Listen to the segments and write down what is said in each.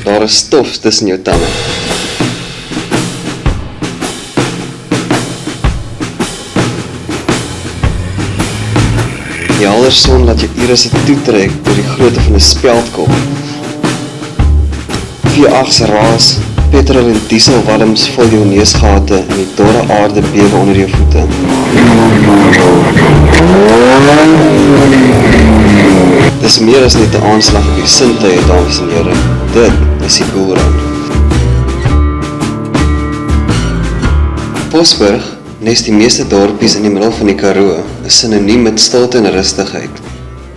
Daar is stof tussen jou tande. Die helder son laat jou irisse toetrek deur die grootte van 'n speldkop. V8's raas, petrol en diesel walms vul jou neusgate en die dorre aarde bewe onder jou voete. Dis meer as net 'n aanslag op die sintuie, dames en here. Dit is die Boelrand. Bosburg, nes die meeste dorpies in die middel van die Karoo, is sinoniem met stilte en rustigheid.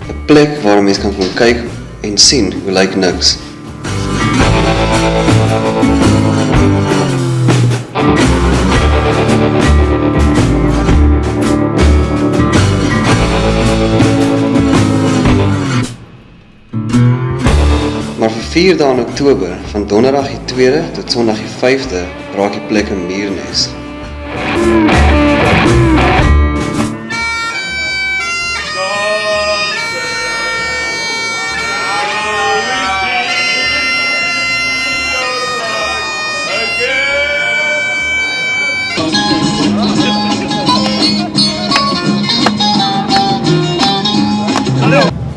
'n Plek waar 'n mens kan kom kyk en sien hoe lyk niks. Maar vir 4 dae in Oktober, van donderdag die 2de tot sondag die 5de, raak die plek 'n muurnes.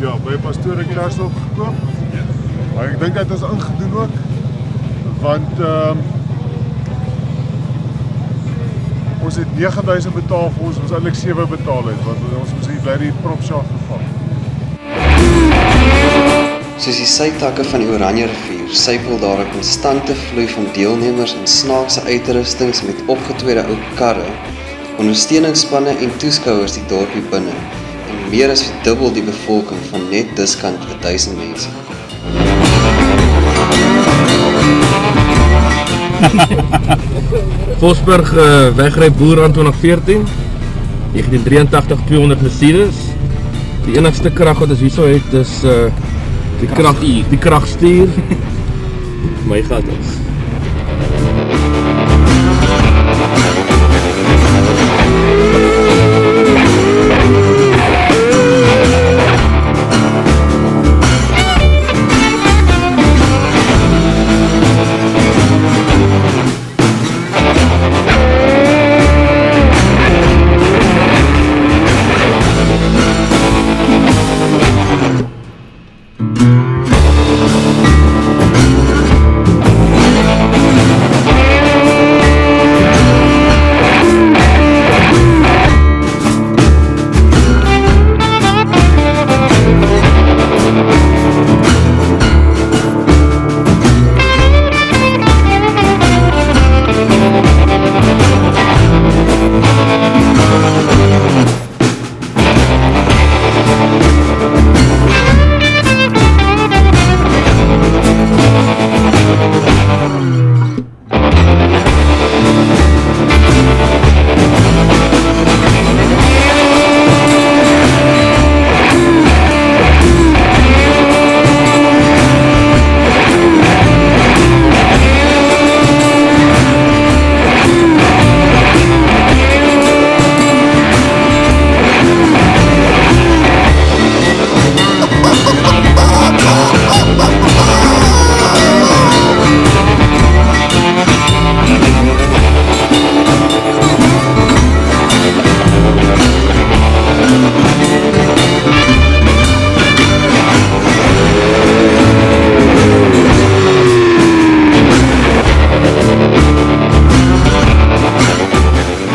Ja, by Pastoor Kersdorp gekoop. Maar ek dink dit is ingedoen ook, want ons het 9.000 betaal vir ons eintlik 7 betaal het, want ons moes hier by die propshop gevang. Soos die sytakke van die Oranje rivier, sypel daar 'n konstante vloei van deelnemers in snaakse uitrustings met opgetweede ou karre, ondersteuningsspanne en toeskouers die dorpie binne, en meer as verdubbel die bevolking van net diskant 1000 mense. Bosburg wegry Boelrand 2014, 1983 200 Mercedes. Die enigste krag wat ons hierso het is die kragstuur. My gat is.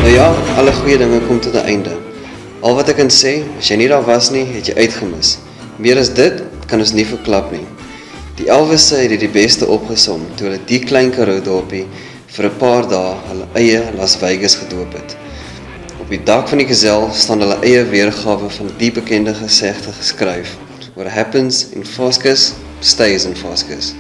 Ja, alle goeie dinge kom tot 'n einde. Al wat ek kan sê, as jy nie daar was nie, het jy uitgemis. Meer as dit, kan ons nie verklap nie. Die Elwisse het dit die beste opgesom, toe hulle die klein Karoo dorpie vir 'n paar dae hulle eie Las Vegas gedoop het. Op die dak van die Gazelle staan hulle eie weergawe van die bekende gesegde geskryf: What happens in Voskus, stays in Voskus.